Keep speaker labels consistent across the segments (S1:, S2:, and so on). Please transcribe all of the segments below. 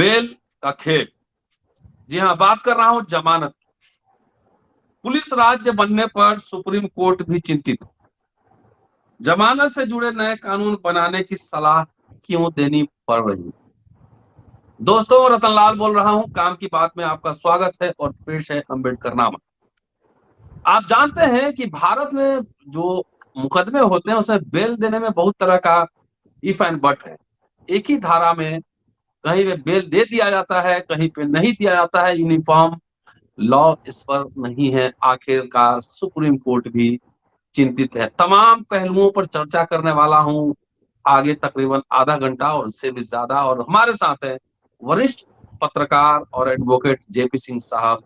S1: Bell का खेल। जी हाँ, बात कर रहा हूं जमानत। पुलिस राज्य बनने पर सुप्रीम कोर्ट भी चिंतित। जमानत से जुड़े नए कानून बनाने की सलाह क्यों देनी पड़ रही है? दोस्तों, रतनलाल बोल रहा हूं। काम की बात में आपका स्वागत है और पेश है अम्बेडकर नामा। आप जानते हैं कि भारत में जो मुकदमे होते हैं उसे बेल देने में बहुत तरह का इफ एंड बट है। एक ही धारा में कहीं पे बेल दे दिया जाता है, कहीं पे नहीं दिया जाता है। यूनिफॉर्म लॉ इस पर नहीं है। आखिरकार सुप्रीम कोर्ट भी चिंतित है। तमाम पहलुओं पर चर्चा करने वाला हूं आगे तकरीबन आधा घंटा और उससे भी ज्यादा। और हमारे साथ है वरिष्ठ पत्रकार और एडवोकेट जेपी सिंह साहब,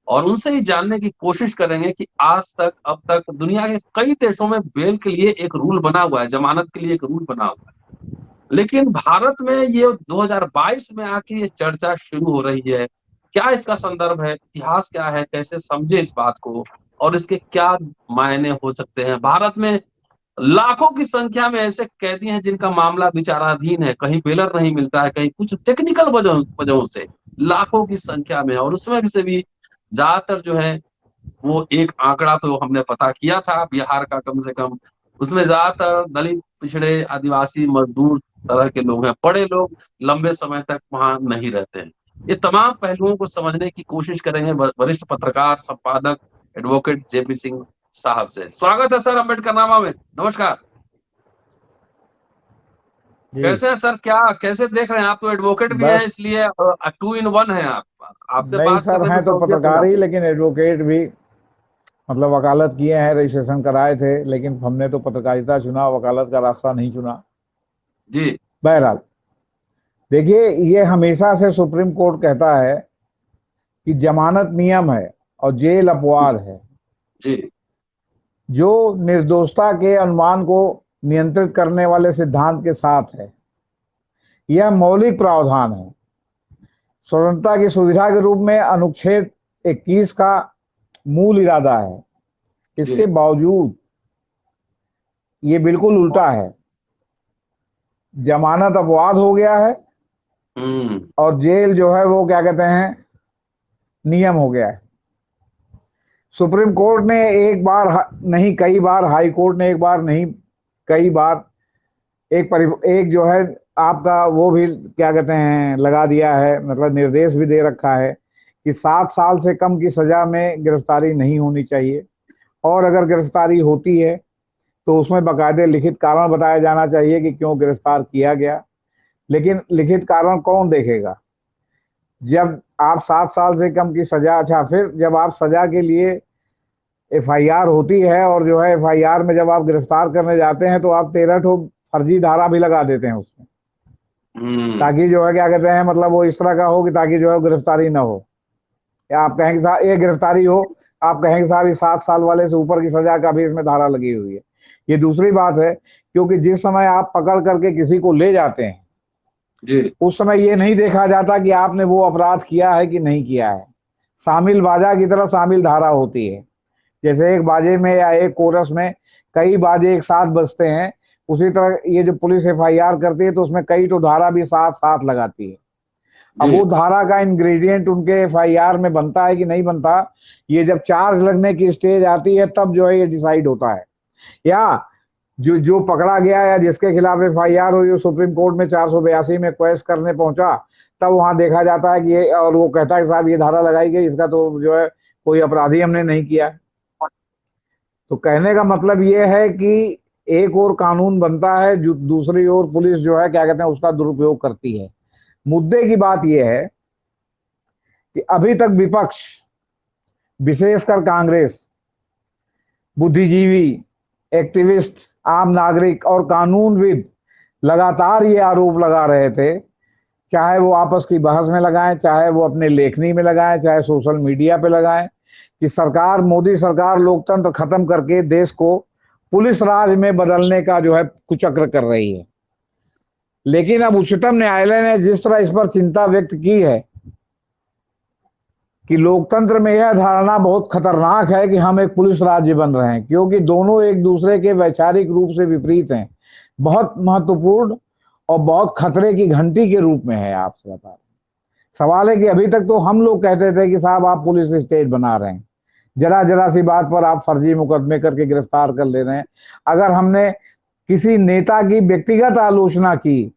S1: और उनसे ही जानने की कोशिश करेंगे कि आज तक अब तक दुनिया के कई देशों में बेल के लिए एक रूल बना हुआ है, जमानत के लिए एक रूल बना हुआ है, लेकिन भारत में ये 2022 में आके ये चर्चा शुरू हो रही है। क्या इसका संदर्भ है? इतिहास क्या है? कैसे समझे इस बात को और इसके क्या मायने हो सकते हैं? भारत में लाखों की संख्या में ऐसे कैदी हैं जिनका मामला विचाराधीन है, कहीं बेलर नहीं मिलता है, कहीं कुछ टेक्निकल वजहों से लाखों की संख्या में। और उसमें भी से भी ज्यादातर जो है वो एक आंकड़ा तो हमने पता किया था बिहार का, कम से कम उसमें ज्यादातर दलित, पिछड़े, आदिवासी, मजदूर तरह के लोग हैं। बड़े लोग लंबे समय तक वहां नहीं रहते हैं। ये तमाम पहलुओं को समझने की कोशिश करेंगे वरिष्ठ पत्रकार, संपादक, एडवोकेट जेपी सिंह साहब से। स्वागत है सर अम्बेडकर नामा में। नमस्कार।
S2: जी।
S1: कैसे हैं सर? क्या कैसे देख रहे हैं? आप तो एडवोकेट भी हैं,
S2: बस
S1: इसलिए 2 in 1 है आप। आपसे
S2: नहीं
S1: बात
S2: सर,
S1: करने में
S2: हैं तो
S1: सहूलियत हो
S2: पत्रकार ही
S1: जाती है।
S2: लेकिन एडवोकेट भी। मतलब वकालत किए हैं, रजिस्ट्रेशन कराए थे, लेकिन हमने तो पत्रकारिता चुना, वकालत का रास्ता नहीं चुना।
S1: जी
S2: बहरहाल देखिए, ये हमेशा से सुप्रीम कोर्ट कहता है कि जमानत नियम है और जेल अपवाद है,
S1: जी
S2: जो निर्दोषता के अनुमान को नियंत्रित करने वाले सिद्धांत के साथ है। यह मौलिक प्रावधान है। स्वतंत्रता की सुविधा के रूप में अनुच्छेद 21 का मूल इरादा है। इसके
S1: जी।
S2: बावजूद ये बिल्कुल उल्टा है। जमानत अपवाद हो गया है
S1: हम्म।
S2: और जेल जो है वो क्या कहते हैं, नियम हो गया है। सुप्रीम कोर्ट ने एक बार नहीं कई बार, हाई कोर्ट ने एक बार नहीं कई बार एक जो है आपका वो भी क्या कहते हैं लगा दिया है, मतलब निर्देश भी दे रखा है कि 7 साल से कम की सजा में गिरफ्तारी नहीं होनी चाहिए, और अगर गिरफ्तारी होती है तो उसमें बाकायदे लिखित कारण बताया जाना चाहिए कि क्यों गिरफ्तार किया गया। लेकिन लिखित कारण कौन देखेगा जब आप 7 साल से कम की सजा? अच्छा, फिर जब आप सजा के लिए एफआईआर होती है और जो है एफआईआर में जब आप गिरफ्तार करने जाते हैं तो आप 13 ठो फर्जी धारा भी लगा देते हैं उसमें, ताकि जो है क्या कहते हैं, मतलब वो इस तरह का हो कि ताकि जो है गिरफ्तारी ना हो। या आप कहेंगे साहब ये गिरफ्तारी हो, आप कहेंगे साहब ये 7 साल वाले से ऊपर की सजा का भी इसमें धारा लगी हुई है। ये दूसरी बात है, क्योंकि जिस समय आप पकड़ करके किसी को ले जाते हैं
S1: जी
S2: उस समय ये नहीं देखा जाता कि आपने वो अपराध किया है कि नहीं किया है। शामिल बाजा की तरह शामिल धारा होती है। जैसे एक बाजे में या एक कोरस में कई बाजे एक साथ बजते हैं, उसी तरह ये जो पुलिस एफआईआर करती है तो उसमें कई तो धारा भी साथ साथ लगाती है। अब
S1: जी।
S2: वो धारा का इंग्रेडिएंट उनके एफआईआर में बनता है कि नहीं बनता, ये जब चार्ज लगने की स्टेज आती है तब जो है ये डिसाइड होता है। या जो जो पकड़ा गया या जिसके खिलाफ एफआईआर हुई वो सुप्रीम कोर्ट में 482 में क्वेश करने पहुंचा, तब वहां देखा जाता है कि ये, और वो कहता है साहब ये धारा लगाई गई, इसका तो जो है कोई अपराधी हमने नहीं किया। तो कहने का मतलब ये है कि एक और कानून बनता है, जो दूसरी ओर पुलिस जो है क्या कहते हैं उसका दुरुपयोग करती है। मुद्दे की बात यह है कि अभी तक विपक्ष, विशेषकर कांग्रेस, बुद्धिजीवी, एक्टिविस्ट, आम नागरिक और कानूनविद लगातार ये आरोप लगा रहे थे, चाहे वो आपस की बहस में लगाएं, चाहे वो अपने लेखनी में लगाएं, चाहे सोशल मीडिया पे लगाएं, कि सरकार, मोदी सरकार लोकतंत्र खत्म करके देश को पुलिस राज में बदलने का जो है कुचक्र कर रही है। लेकिन अब उच्चतम न्यायालय ने जिस तरह इस पर चिंता व्यक्त की है कि लोकतंत्र में यह धारणा बहुत खतरनाक है कि हम एक पुलिस राज्य बन रहे हैं, क्योंकि दोनों एक दूसरे के वैचारिक रूप से विपरीत हैं, बहुत महत्वपूर्ण और बहुत खतरे की घंटी के रूप में है। आपसे बता रहे सवाल है कि अभी तक तो हम लोग कहते थे कि साहब आप पुलिस स्टेट बना रहे हैं, जरा जरा सी बात पर आप फर्जी मुकदमे करके गिरफ्तार कर ले रहे हैं। अगर हमने किसी नेता की व्यक्तिगत आलोचना की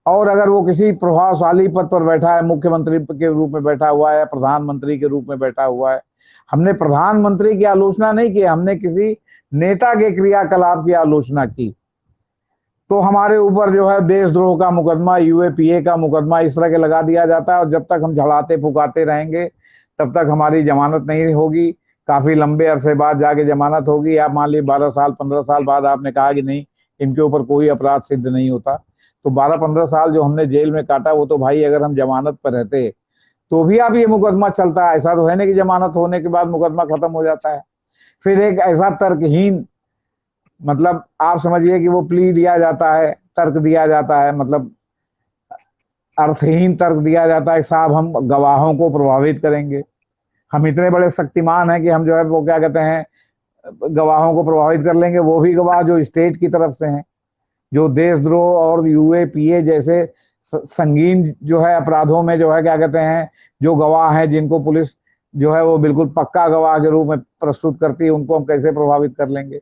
S2: और अगर वो किसी प्रभावशाली पद पर बैठा है, मुख्यमंत्री के रूप में बैठा हुआ है, प्रधानमंत्री के रूप में बैठा हुआ है, हमने प्रधानमंत्री की आलोचना नहीं की, हमने किसी नेता के क्रियाकलाप की आलोचना की, तो हमारे ऊपर जो है देशद्रोह का मुकदमा, यूएपीए का मुकदमा इस तरह के लगा दिया जाता है। और जब तक हम झड़ाते फुकाते रहेंगे तब तक हमारी जमानत नहीं होगी। काफी लंबे अरसे बाद जाके जमानत होगी। आप मान लीजिए 12 साल 15 साल बाद आपने कहा कि नहीं, इनके ऊपर कोई अपराध सिद्ध नहीं होता, तो 12-15 साल जो हमने जेल में काटा वो तो भाई अगर हम जमानत पर रहते तो भी आप ये मुकदमा चलता है। ऐसा तो है नहीं कि जमानत होने के बाद मुकदमा खत्म हो जाता है। फिर एक ऐसा तर्कहीन, मतलब आप समझिए कि वो प्ली दिया जाता है, तर्क दिया जाता है, मतलब अर्थहीन तर्क दिया जाता है, साहब हम गवाहों को प्रभावित करेंगे, हम इतने बड़े शक्तिमान हैं कि हम जो है वो क्या कहते हैं गवाहों को प्रभावित कर लेंगे। वो भी गवाह जो स्टेट की तरफ से हैं, जो देशद्रोह और यूएपीए जैसे संगीन जो है अपराधों में जो है क्या कहते हैं जो गवाह हैं, जिनको पुलिस जो है वो बिल्कुल पक्का गवाह के रूप में प्रस्तुत करती है, उनको हम कैसे प्रभावित कर लेंगे।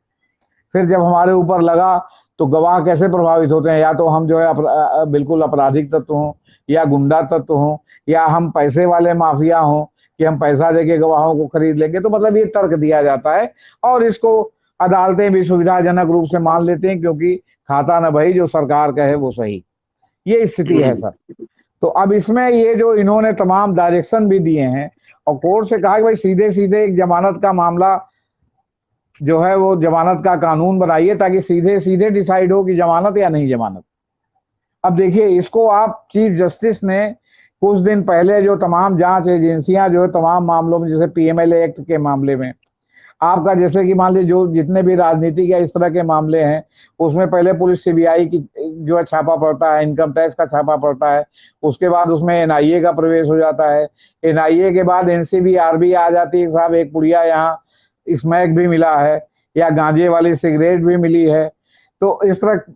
S2: फिर जब हमारे ऊपर लगा तो गवाह कैसे प्रभावित होते हैं, या तो हम जो है बिल्कुल आपराधिक तत्व हों, या गुंडा तत्व हों, या हम पैसे वाले माफिया हों कि हम पैसा देके गवाहों को खरीद लेंगे। तो मतलब ये तर्क दिया जाता है और इसको अदालतें भी सुविधाजनक रूप से मान लेते हैं, क्योंकि खाता न भाई जो सरकार कहे वो सही, ये स्थिति है सर। तो अब इसमें ये जो इन्होंने तमाम डायरेक्शन भी दिए हैं और कोर्ट से कहा कि भाई सीधे सीधे एक जमानत का मामला जो है वो जमानत का कानून बनाइए ताकि सीधे सीधे डिसाइड हो कि जमानत या नहीं जमानत। अब देखिए इसको आप चीफ जस्टिस ने कुछ दिन पहले जो तमाम जांच एजेंसियां जो है तमाम मामलों में, जैसे पीएमएलए एक्ट के मामले में आपका, जैसे कि मान लीजिए जो जितने भी राजनीतिक या इस तरह के मामले हैं उसमें पहले पुलिस सीबीआई की जो है छापा पड़ता है, इनकम टैक्स का छापा पड़ता है, उसके बाद उसमें एनआईए का प्रवेश हो जाता है, एनआईए के बाद एनसीबी आरबी आ जाती है, साहब एक पुड़िया यहाँ स्मैक भी मिला है या गांजे वाली सिगरेट भी मिली है। तो इस तरह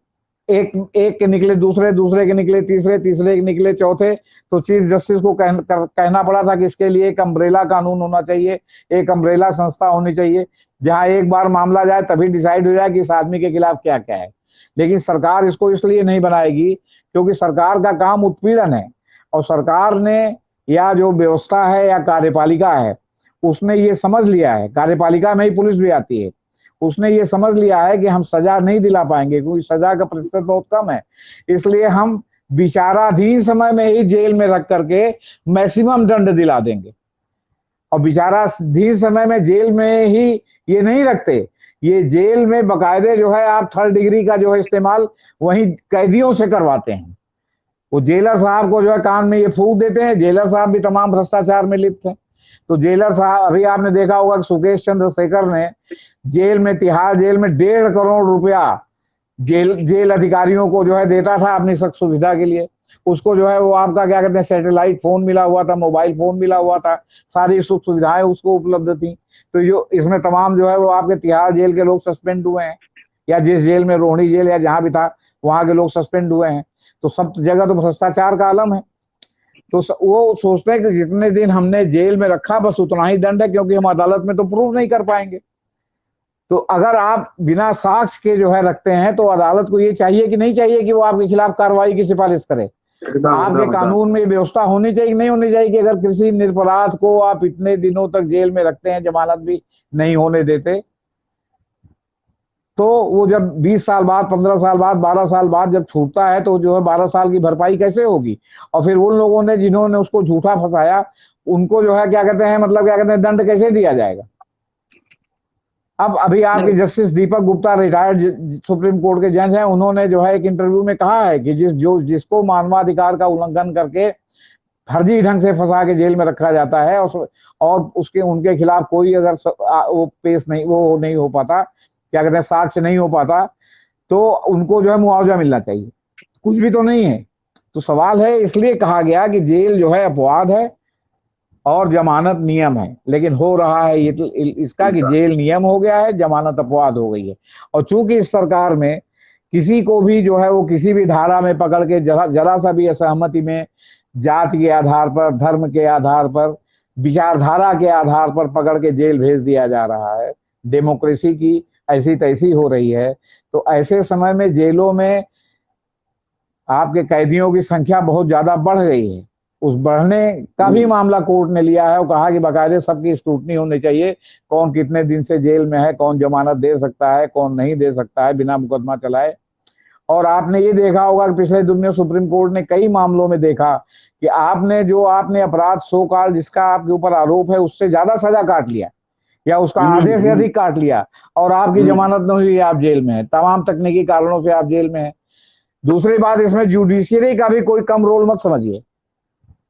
S2: एक के निकले दूसरे, दूसरे के निकले तीसरे, तीसरे के निकले चौथे। तो चीफ जस्टिस को कहना पड़ा था कि इसके लिए एक अम्ब्रेला कानून होना चाहिए, एक अम्ब्रेला संस्था होनी चाहिए जहां एक बार मामला जाए तभी डिसाइड हो जाए कि इस आदमी के खिलाफ क्या क्या है। लेकिन सरकार इसको इसलिए नहीं बनाएगी क्योंकि सरकार का काम उत्पीड़न है, और सरकार ने या जो व्यवस्था है या कार्यपालिका है उसने ये समझ लिया है, कार्यपालिका में ही पुलिस भी आती है, उसने ये समझ लिया है कि हम सजा नहीं दिला पाएंगे क्योंकि सजा का प्रतिशत बहुत कम है, इसलिए हम विचाराधीन समय में ही जेल में रख करके मैक्सिमम दंड दिला देंगे। और विचाराधीन समय में जेल में ही ये नहीं रखते, ये जेल में बकायदे जो है आप 3rd डिग्री का जो है इस्तेमाल वही कैदियों से करवाते हैं। वो जेलर साहब को जो है कान में ये फूंक देते हैं, जेलर साहब भी तमाम भ्रष्टाचार में लिप्त हैं। तो जेलर साहब, अभी आपने देखा होगा कि सुकेश चंद्रशेखर ने जेल में, तिहाड़ जेल में 1.5 करोड़ रुपया जेल अधिकारियों को जो है देता था अपनी सुविधा के लिए। उसको जो है वो आपका क्या कहते हैं सैटेलाइट फोन मिला हुआ था, मोबाइल फोन मिला हुआ था, सारी सुख सुविधाएं उसको उपलब्ध थी। तो जो इसमें तमाम जो है वो आपके तिहाड़ जेल के लोग सस्पेंड हुए हैं, या जिस जेल में, रोहिणी जेल या जहां भी था वहां के लोग सस्पेंड हुए हैं। तो सब जगह तो भ्रष्टाचार का आलम है। तो वो सोचते हैं कि जितने दिन हमने जेल में रखा बस उतना ही दंड है, क्योंकि हम अदालत में तो प्रूव नहीं कर पाएंगे। तो अगर आप बिना साक्ष्य के जो है रखते हैं तो अदालत को ये चाहिए कि नहीं चाहिए कि वो आपके खिलाफ कार्रवाई की सिफारिश करे। आपके कानून में व्यवस्था होनी चाहिए, नहीं होनी चाहिए कि अगर किसी निरपराध को आप इतने दिनों तक जेल में रखते हैं, जमानत भी नहीं होने देते, तो वो जब 20 साल बाद, 15 साल बाद, 12 साल बाद जब छूटता है तो जो है 12 साल की भरपाई कैसे होगी। और फिर उन लोगों ने जिन्होंने उसको झूठा फंसाया उनको जो है क्या कहते हैं, मतलब क्या कहते हैं, दंड कैसे दिया जाएगा। अब अभी आपके justice Deepak Gupta retired supreme court के जज हैं, उन्होंने जो है एक इंटरव्यू में कहा है कि जिसको मानवाधिकार का उल्लंघन करके फर्जी ढंग से फंसा के जेल में रखा जाता है और उसके उनके खिलाफ कोई अगर वो पेश नहीं, वो नहीं हो पाता, क्या कहते हैं, साक्ष्य नहीं हो पाता, तो उनको जो है मुआवजा मिलना चाहिए। कुछ भी तो नहीं है। तो सवाल है, इसलिए कहा गया कि जेल जो है अपवाद है और जमानत नियम है, लेकिन हो रहा है ये तो इसका कि जेल नियम हो गया है, जमानत अपवाद हो गई है। और चूंकि इस सरकार में किसी को भी जो है वो किसी भी धारा में पकड़ के जरा सा भी असहमति में जाति के आधार पर, धर्म के आधार पर, विचारधारा के आधार पर पकड़ के जेल भेज दिया जा रहा है। डेमोक्रेसी की ऐसी तैसी हो रही है। तो ऐसे समय में जेलों में आपके कैदियों की संख्या बहुत ज्यादा बढ़ गई है। उस बढ़ने का भी मामला कोर्ट ने लिया है और कहा कि बाकायदे सबकी स्क्रूटनी होनी चाहिए, कौन कितने दिन से जेल में है, कौन जमानत दे सकता है, कौन नहीं दे सकता है बिना मुकदमा चलाए। और आपने ये देखा होगा कि पिछले दिन में सुप्रीम कोर्ट ने कई मामलों में देखा कि आपने अपराध सो कॉल्ड जिसका आपके ऊपर आरोप है उससे ज्यादा सजा काट लिया या उसका आधे से अधिक काट लिया और आपकी जमानत नहीं हुई, आप जेल में है। तमाम तकनीकी कारणों से आप जेल में है। दूसरी बात, इसमें जुडिशियरी का भी कोई कम रोल मत समझिए।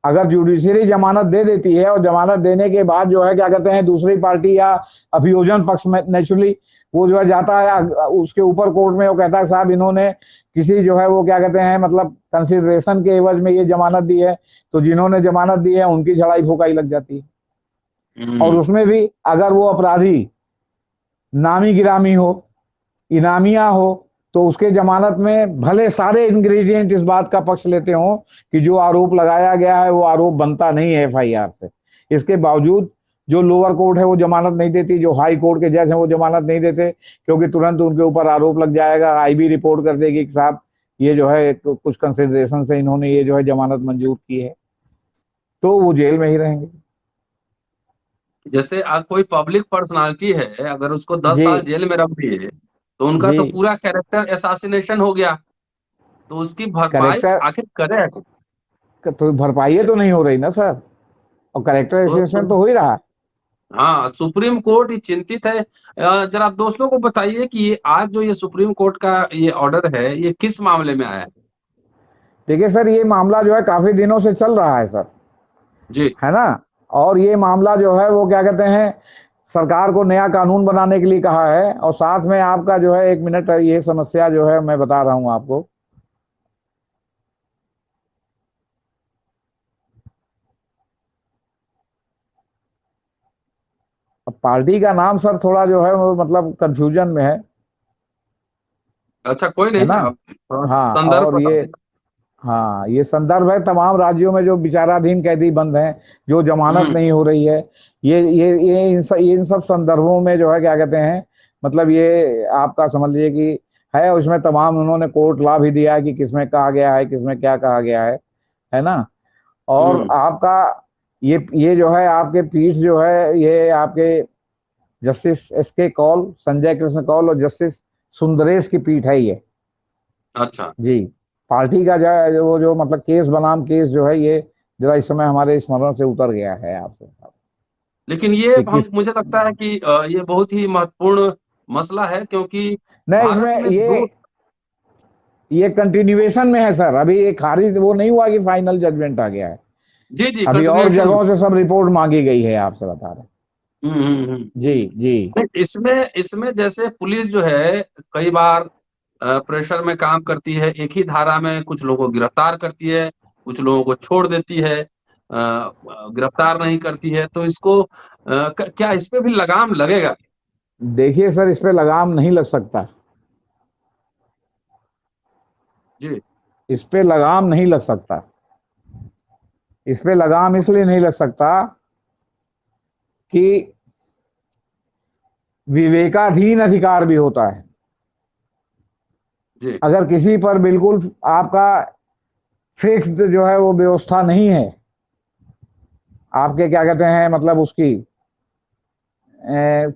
S2: अगर जुडिशियरी जमानत दे देती है और जमानत देने के बाद जो है क्या कहते हैं दूसरी पार्टी या अभियोजन पक्ष में नेचुरली वो जो है जाता है उसके ऊपर कोर्ट में, वो कहता है साहब इन्होंने किसी जो है वो क्या कहते हैं मतलब कंसिडरेशन के एवज में ये जमानत दी है, तो जिन्होंने जमानत दी है उनकी झड़ाई फुकाई लग जाती है। और उसमें भी अगर वो अपराधी नामी गिरामी हो, इनामिया हो, तो उसके जमानत में भले सारे इंग्रेडिएंट इस बात का पक्ष लेते हो कि जो आरोप लगाया गया है वो आरोप बनता नहीं है एफआईआर से, इसके बावजूद जो लोअर कोर्ट है वो जमानत नहीं देती, जो हाई कोर्ट के जज है वो जमानत नहीं देते, क्योंकि तुरंत उनके ऊपर आरोप लग जाएगा। आईबी रिपोर्ट कर देगी कि साहब ये जो है कुछ कंसिडरेशन से इन्होंने ये जो है जमानत मंजूर की है, तो वो जेल में ही रहेंगे।
S1: जैसे कोई पब्लिक पर्सनालिटी है, अगर उसको 10
S2: जी
S1: साल जेल में रख दिए तो उनका
S2: जी।
S1: तो पूरा कैरेक्टर एसासिनेशन हो गया, तो उसकी भरपाई
S2: करेक्टर
S1: आखिर करे।
S2: तो भरपाई तो नहीं हो रही ना सर, और करेक्टर
S1: तो
S2: एसोसिएशन तो हो ही रहा है।
S1: हाँ, सुप्रीम कोर्ट ही चिंतित है। जरा दोस्तों को बताइए कि ये आज जो ये सुप्रीम कोर्ट का ये ऑर्डर है, ये किस मामले में आया है?
S2: देखिए सर, ये मामला जो है काफी दिनों से चल रहा है सर,
S1: जी।
S2: है ना। और ये मामला जो है वो क्या कहते हैं सरकार को नया कानून बनाने के लिए कहा है। और साथ में आपका जो है 1 मिनट, ये समस्या जो है मैं बता रहा हूं आपको। अब पार्टी का नाम सर थोड़ा जो है वो मतलब कंफ्यूजन में
S1: अच्छा, कोई
S2: है
S1: नहीं,
S2: ना।
S1: आप थोड़ा
S2: हाँ,
S1: संदर्भ
S2: और
S1: बता
S2: ये,
S1: दें।
S2: हाँ ये संदर्भ है तमाम राज्यों में जो विचाराधीन कैदी बंद हैं, जो जमानत
S1: हम्म।
S2: नहीं हो रही है। ये इन सब संदर्भों में जो है क्या कहते हैं मतलब ये आपका समझ लीजिए कि है। उसमें तमाम उन्होंने कोर्ट लॉ भी दिया है कि किसमें कहा गया है, किसमें क्या कहा गया है ना। और
S1: हम्म।
S2: आपका ये जो है आपके पीठ जो है ये आपके जस्टिस एस के कौल, संजय कृष्ण कौल और जस्टिस सुंदरेश की पीठ है ये।
S1: अच्छा।
S2: जी। पार्टी का जो है वो जो मतलब केस बनाम केस जो है ये जरा इस समय हमारे स्मरण से उतर गया है आपसे।
S1: लेकिन ये
S2: कि
S1: हम
S2: किस,
S1: मुझे लगता है कि ये बहुत ही महत्वपूर्ण मसला है, क्योंकि
S2: नहीं
S1: भारत
S2: इसमें
S1: में दो।
S2: ये कंटिन्यूएशन में है सर। अभी ये खारिज वो नहीं हुआ कि फाइनल जजमेंट आ गया है।
S1: जी जी,
S2: अभी और
S1: कंटिन्यूएशन में।
S2: जगहों से सब रिपोर्ट मांगी गई है, आपसे बता रहे। जी जी।
S1: नहीं, इसमें इसमें जैसे पुलिस जो है कई बार प्रेशर में काम करती है, एक ही धारा में कुछ लोगों को गिरफ्तार करती है, कुछ लोगों को छोड़ देती है, गिरफ्तार नहीं करती है, तो इसको क्या इस पे भी लगाम लगेगा?
S2: देखिए सर, इस पे लगाम नहीं लग सकता।
S1: जी।
S2: इस पे लगाम नहीं लग सकता। इस पे लगाम इसलिए नहीं लग सकता कि विवेकाधीन अधिकार भी होता है।
S1: जी।
S2: अगर किसी पर बिल्कुल आपका फिक्स्ड जो है वो व्यवस्था नहीं है, आपके क्या कहते हैं मतलब उसकी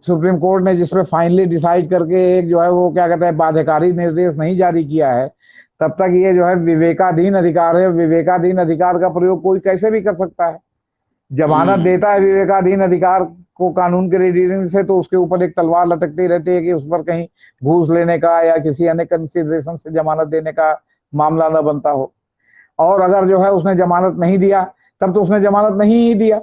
S2: सुप्रीम कोर्ट ने जिसपे फाइनली डिसाइड करके एक जो है वो क्या कहते हैं बाध्यकारी निर्देश नहीं जारी किया है, तब तक ये जो है विवेकाधीन अधिकार है। विवेकाधीन अधिकार का प्रयोग कोई कैसे भी कर सकता है। जमानत
S1: हम्म।
S2: देता है विवेकाधीन अधिकार को कानून के रीडिंग से, तो उसके ऊपर एक तलवार लटकती रहती है कि उस पर कहीं घूस लेने का या किसी अन्य कंसिडरेशन से जमानत देने का मामला न बनता हो। और अगर जो है उसने जमानत नहीं दिया, तब तो उसने जमानत नहीं ही दिया,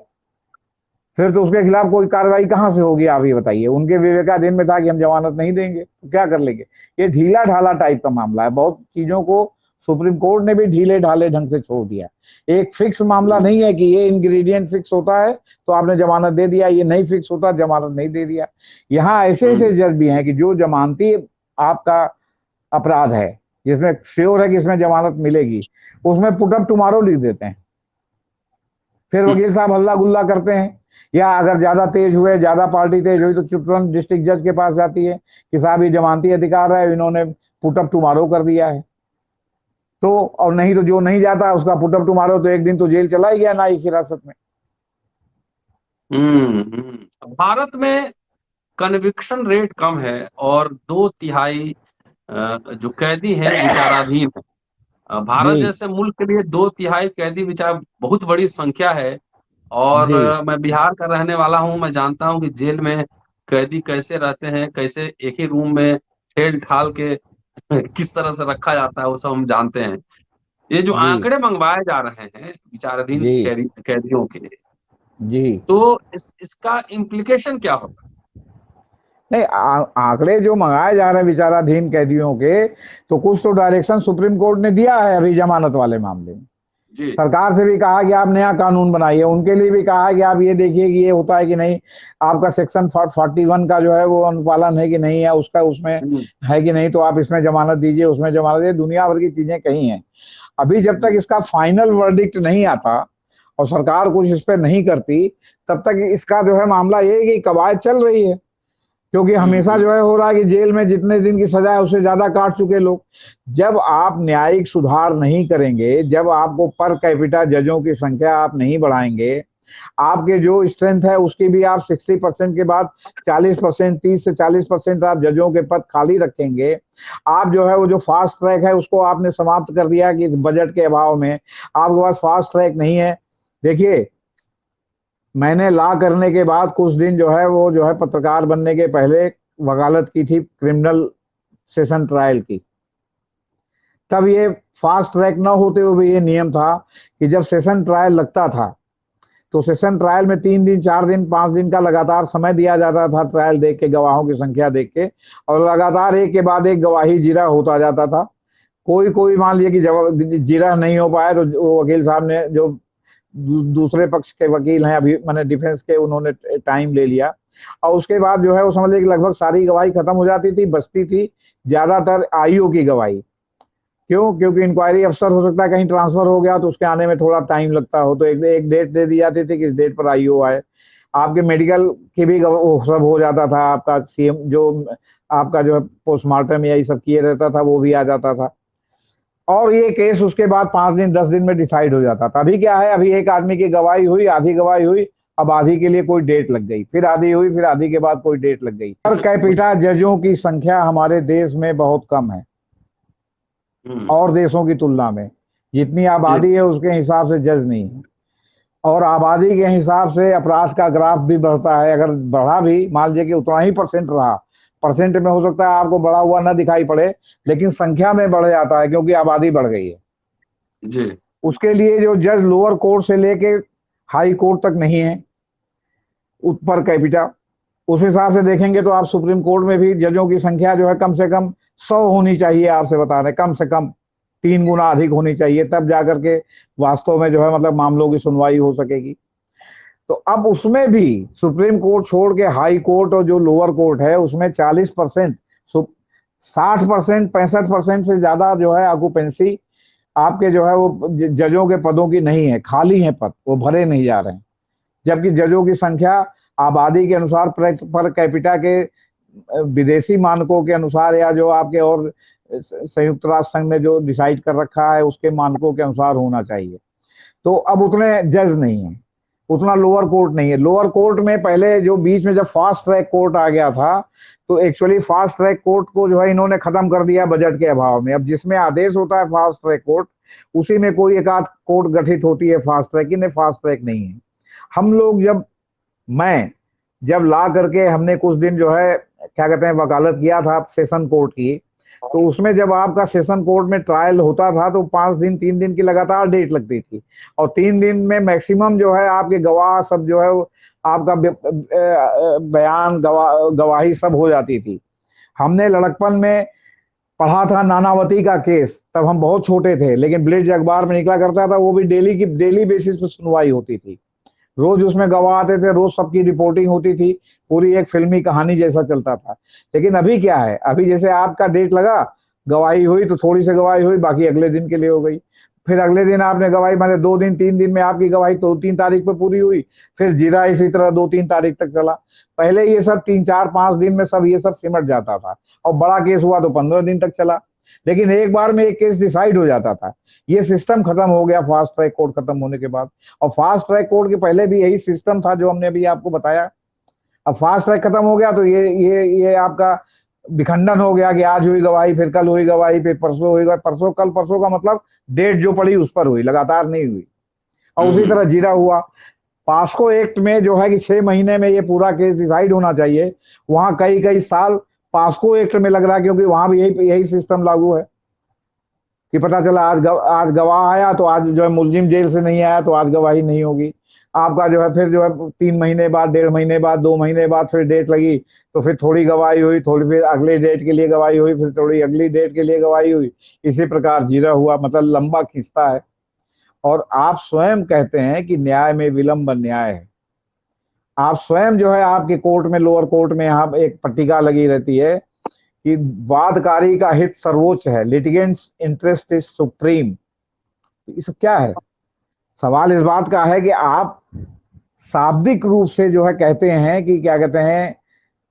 S2: फिर तो उसके खिलाफ कोई कार्रवाई कहां से होगी आप ये बताइए। उनके विवेकाधीन में था कि हम जमानत नहीं देंगे, तो क्या कर लेंगे। ये ढीला ढाला टाइप का मामला है। बहुत चीजों को सुप्रीम कोर्ट ने भी ढीले ढाले ढंग से छोड़ दिया। एक फिक्स मामला नहीं है कि ये इंग्रेडिएंट फिक्स होता है तो आपने जमानत दे दिया, ये नहीं फिक्स होता जमानत नहीं दे दिया। यहाँ ऐसे ऐसे
S1: हम्म।
S2: जज भी हैं कि जो जमानती आपका अपराध है जिसमें श्योर है कि इसमें जमानत मिलेगी, उसमें पुट अप टुमारो लिख देते हैं फिर वकील साहब हल्ला गुल्ला करते हैं, या अगर ज्यादा तेज हुए, ज्यादा पार्टी तेज हुई तो तुरंत डिस्ट्रिक्ट जज के पास जाती है कि साहब ये जमानती अधिकार है, इन्होंने पुट अप टुमारो कर दिया है। तो और नहीं तो जो नहीं जाता उसका पुट अप टुमारो, तो एक दिन तो जेल चला ही गया न्यायिक हिरासत में।
S1: भारत में कन्विक्शन रेट कम है और 2/3 जो कैदी हैं विचाराधीन है। भारत
S2: जी
S1: जैसे मुल्क के लिए 2/3 कैदी विचार बहुत बड़ी संख्या है। और
S2: जी
S1: मैं बिहार का रहने वाला हूं, मैं जानता हूं कि जेल में कैदी कैसे रहते हैं, कैसे एक ही रूम में ठेल ठाल के किस तरह से रखा जाता है, वो सब हम जानते हैं। ये जो
S2: जी
S1: आंकड़े मंगवाए जा रहे हैं विचाराधीन
S2: जी
S1: कैदियों के,
S2: जी।
S1: तो इसका इम्प्लीकेशन क्या होगा?
S2: नहीं, आंकड़े जो मंगाए जा रहे हैं विचाराधीन कैदियों के, तो कुछ तो डायरेक्शन सुप्रीम कोर्ट ने दिया है अभी जमानत वाले मामले में।
S1: जी।
S2: सरकार से भी कहा कि आप नया कानून बनाइए, उनके लिए भी कहा कि आप ये देखिए कि ये होता है कि नहीं, आपका सेक्शन 41 का जो है वो अनुपालन है कि नहीं है, उसका उसमें
S1: हम्म,
S2: है कि नहीं, तो आप इसमें जमानत दीजिए, उसमें जमानत दीजिए, दुनिया भर की चीजें कही हैं। अभी जब तक
S1: हम्म,
S2: इसका फाइनल वर्डिक्ट नहीं आता और सरकार कुछ इस पर नहीं करती, तब तक इसका जो है मामला ये है कि कवायद चल रही है। क्योंकि हमेशा
S1: हम्म,
S2: जो है हो रहा है कि जेल में जितने दिन की सजा है उससे ज्यादा काट चुके लोग। जब आप न्यायिक सुधार नहीं करेंगे, जब आपको पर कैपिटा जजों की संख्या आप नहीं बढ़ाएंगे, आपके जो स्ट्रेंथ है उसकी भी आप 60% के बाद 40%, 30 से 40% आप जजों के पद खाली रखेंगे। आप जो है वो जो फास्ट ट्रैक है उसको आपने समाप्त कर दिया कि इस बजट के अभाव में आपके पास फास्ट ट्रैक नहीं है। देखिए, मैंने लॉ करने के बाद कुछ दिन जो है वो जो है पत्रकार बनने के पहले वकालत की थी क्रिमिनल सेशन ट्रायल की। तब ये फास्ट ट्रैक न होते हुए भी ये नियम था कि जब सेशन ट्रायल लगता था तो सेशन ट्रायल में 3 दिन, 4 दिन, 5 दिन का लगातार समय दिया जाता था, ट्रायल देख के, गवाहों की संख्या देख के, और लगातार एक के बाद एक गवाही जिरह होता जाता था। कोई कोई मान लिया कि जब जिरह नहीं हो पाया तो वकील साहब ने, जो दूसरे पक्ष के वकील हैं अभी मैंने डिफेंस के, उन्होंने टाइम ले लिया, और उसके बाद जो है वो समझ लीजिए कि लगभग सारी गवाही खत्म हो जाती थी, बचती थी ज्यादातर आईओ की गवाही। क्यों? क्योंकि इंक्वायरी अफसर हो सकता है कहीं ट्रांसफर हो गया तो उसके आने में थोड़ा टाइम लगता हो, तो एक डेट दे दी जाती थी कि इस डेट पर आईओ आए। आपके मेडिकल की भी वो सब हो जाता था, आपका सीएम जो आपका जो है पोस्टमार्टम या ये सब किए रहता था वो भी आ जाता था, और ये केस उसके बाद 5 दिन 10 दिन में डिसाइड हो जाता था। अभी क्या है, अभी एक आदमी की गवाही हुई, आधी गवाही हुई, अब आधी के लिए कोई डेट लग गई, फिर आधी हुई, फिर आधी के बाद कोई डेट लग गई। पर कैपिटा जजों की संख्या हमारे देश में बहुत कम है
S1: हम्म,
S2: और देशों की तुलना में। जितनी
S1: जी।
S2: आबादी है उसके हिसाब से जज नहीं है, और आबादी के हिसाब से अपराध का ग्राफ भी बढ़ता है। अगर बढ़ा भी, मान लीजिए कि उतना ही परसेंट रहा, परसेंट में हो सकता है आपको बढ़ा हुआ ना दिखाई पड़े, लेकिन संख्या में बढ़ जाता है क्योंकि आबादी बढ़ गई है।
S1: जी।
S2: उसके लिए जो जज लोअर कोर्ट से लेके हाई कोर्ट तक नहीं है पर कैपिटा, उस हिसाब से देखेंगे तो आप सुप्रीम कोर्ट में भी जजों की संख्या जो है कम से कम 100 होनी चाहिए। आपसे बता रहे, कम से कम 3 गुना अधिक होनी चाहिए, तब जाकर के वास्तव में जो है मतलब मामलों की सुनवाई हो सकेगी। तो अब उसमें भी सुप्रीम कोर्ट छोड़ के हाई कोर्ट और जो लोअर कोर्ट है उसमें 40%, 60%, 65% से ज्यादा जो है ऑक्यूपेंसी आपके जो है वो जजों के पदों की नहीं है, खाली है पद, वो भरे नहीं जा रहे हैं। जबकि जजों की संख्या आबादी के अनुसार पर कैपिटा के विदेशी मानकों के अनुसार, या जो आपके और संयुक्त राष्ट्र संघ ने जो डिसाइड कर रखा है उसके मानकों के अनुसार होना चाहिए। तो अब उतने जज नहीं है, उतना लोअर कोर्ट नहीं है। लोअर कोर्ट में पहले जो बीच में जब फास्ट ट्रैक कोर्ट आ गया था, तो एक्चुअली फास्ट ट्रैक कोर्ट को जो है इन्होंने खत्म कर दिया बजट के अभाव में। अब जिसमें आदेश होता है फास्ट ट्रैक कोर्ट, उसी में कोई एक आध कोर्ट गठित होती है फास्ट ट्रैक की, नहीं फास्ट ट्रैक नहीं है। हम लोग जब, मैं जब ला करके हमने कुछ दिन जो है क्या कहते हैं वकालत किया था सेशन कोर्ट की, तो उसमें जब आपका सेशन कोर्ट में ट्रायल होता था तो 5 दिन 3 दिन की लगातार डेट लगती थी, और 3 दिन में मैक्सिमम जो है आपके गवाह सब जो है आपका बयान गवाही सब हो जाती थी। हमने लड़कपन में पढ़ा था नानावती का केस, तब हम बहुत छोटे थे, लेकिन ब्लिट्ज अखबार में निकला करता था, वो भी डेली बेसिस पर सुनवाई होती थी। रोज उसमें गवाह आते थे, रोज सबकी रिपोर्टिंग होती थी, पूरी एक फिल्मी कहानी जैसा चलता था। लेकिन अभी क्या है, अभी जैसे आपका डेट लगा, गवाही हुई तो थोड़ी सी गवाही हुई, बाकी अगले दिन के लिए हो गई। फिर अगले दिन आपने गवाही, मतलब 2 दिन 3 दिन में आपकी गवाही तो 3 तारीख पे पूरी हुई, फिर जीरा इसी तरह 2-3 तारीख तक चला। पहले ये सब 3-4-5 दिन में सब ये सब सिमट जाता था, और बड़ा केस हुआ तो 15 दिन तक चला, लेकिन एक बार में एक केस डिसाइड हो जाता था। ये सिस्टम खत्म हो गया फास्ट ट्रैक कोर्ट खत्म होने के बाद। और फास्ट ट्रैक कोर्ट के पहले भी यही सिस्टम था जो हमने अभी आपको बताया। अब फास्ट ट्रैक खत्म हो गया तो ये आपका विखंडन हो गया कि आज हुई गवाही, फिर कल हुई गवाही, फिर परसों हुई गवाही, परसों कल परसों का मतलब डेट जो पड़ी उस पर हुई, लगातार नहीं हुई। और उसी तरह जीरा हुआ। पास्को एक्ट में जो है कि 6 महीने में ये पूरा केस डिसाइड होना चाहिए, वहां कई कई साल पास्को एक्ट में लग रहा है, क्योंकि वहां भी यही सिस्टम लागू है कि पता चला आज गवाह आया तो आज जो है मुलजिम जेल से नहीं आया तो आज गवाही नहीं होगी। आपका जो है फिर जो है 3 महीने बाद, 1.5 महीने बाद, 2 महीने बाद फिर डेट लगी, तो फिर थोड़ी गवाही हुई, थोड़ी फिर अगले डेट के लिए गवाही हुई, फिर थोड़ी अगली डेट के लिए गवाही हुई। इसी प्रकार जीरा हुआ, मतलब लंबा खिंचता है। और आप स्वयं कहते हैं कि न्याय में विलंब न्याय है। आप स्वयं जो है आपके कोर्ट में, लोअर कोर्ट में यहाँ एक पट्टिका लगी रहती है कि वादकारी का हित सर्वोच्च है, लिटिगेंट्स इंटरेस्ट इज सुप्रीम। ये सब क्या है? सवाल इस बात का है कि आप शाब्दिक रूप से जो है कहते हैं कि क्या कहते हैं,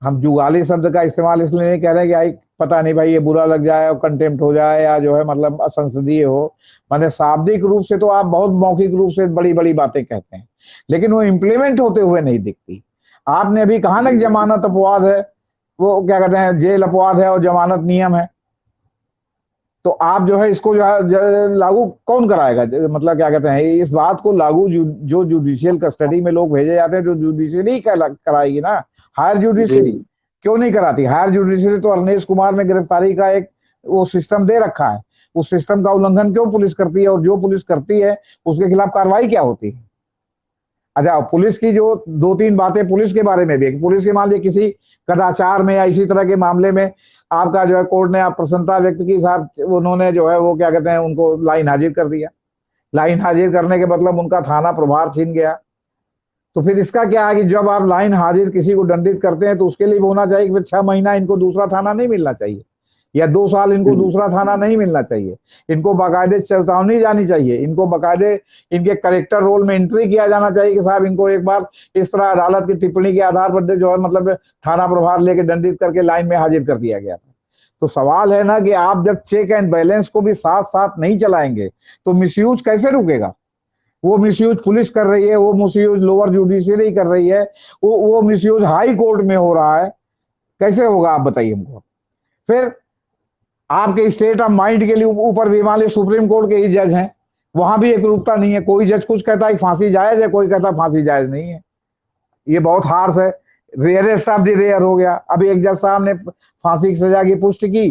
S2: हम जुगाली शब्द का इस्तेमाल इसलिए नहीं कह रहे कि आई पता नहीं भाई ये बुरा लग जाए और कंटेम्प्ट हो जाए या जो है मतलब असंसदीय हो। माने शाब्दिक रूप से तो आप बहुत मौखिक रूप से बड़ी बड़ी बातें कहते हैं, लेकिन वो इम्प्लीमेंट होते हुए नहीं दिखती। आपने अभी कहा ना कि जमानत अपवाद है, वो क्या कहते हैं जेल अपवाद है और जमानत नियम है। तो आप जो है इसको जो है लागू कौन कराएगा? मतलब क्या कहते हैं इस बात को लागू जो जुडिशियल कस्टडी में लोग भेजे जाते हैं, जो जुडिशरी कराएगी ना, हायर जुडिशरी क्यों नहीं कराती? हायर जुडिशरी तो अरनेश कुमार में गिरफ्तारी का एक वो सिस्टम दे रखा है, उस सिस्टम का उल्लंघन क्यों पुलिस करती है? और जो पुलिस करती है उसके खिलाफ कार्रवाई क्या होती है? अच्छा, पुलिस की जो 2-3 बातें पुलिस के बारे में भी, पुलिस के मान लीजिए किसी कदाचार में या इसी तरह के मामले में आपका जो है कोर्ट ने आप प्रसन्नता व्यक्त की, साहब उन्होंने जो है वो क्या कहते हैं उनको लाइन हाजिर कर दिया। लाइन हाजिर करने के मतलब उनका थाना प्रभार छीन गया। तो फिर इसका क्या है कि जब आप लाइन हाजिर किसी को दंडित करते हैं तो उसके लिए होना चाहिए कि फिर 6 महीना इनको दूसरा थाना नहीं मिलना चाहिए, या 2 साल इनको दूसरा थाना नहीं मिलना चाहिए। इनको बाकायदे चेतावनी जानी चाहिए, इनको बाकायदे इनके करेक्टर रोल में एंट्री किया जाना चाहिए कि साहब इनको एक बार इस तरह अदालत की टिप्पणी के आधार पर जो है मतलब थाना प्रभार लेके दंडित करके लाइन में हाजिर कर दिया गया था। तो सवाल है ना कि आप जब चेक एंड बैलेंस को भी साथ साथ नहीं चलाएंगे तो मिसयूज कैसे रुकेगा? वो मिसयूज पुलिस कर रही है, वो मिसयूज लोअर जुडिशरी कर रही है, वो मिसयूज हाई कोर्ट में हो रहा है, कैसे होगा आप बताइए हमको। फिर आपके स्टेट ऑफ माइंड के लिए ऊपर भी मान लीजिए सुप्रीम कोर्ट के ही जज हैं, वहां भी एक रूपता नहीं है। कोई जज कुछ कहता है फांसी जायज है, कोई कहता फांसी जायज नहीं है। ये बहुत हार्श है, रेयरेस्ट ऑफ द रेयर हो गया। अभी एक जज साहब ने फांसी की सजा की पुष्टि की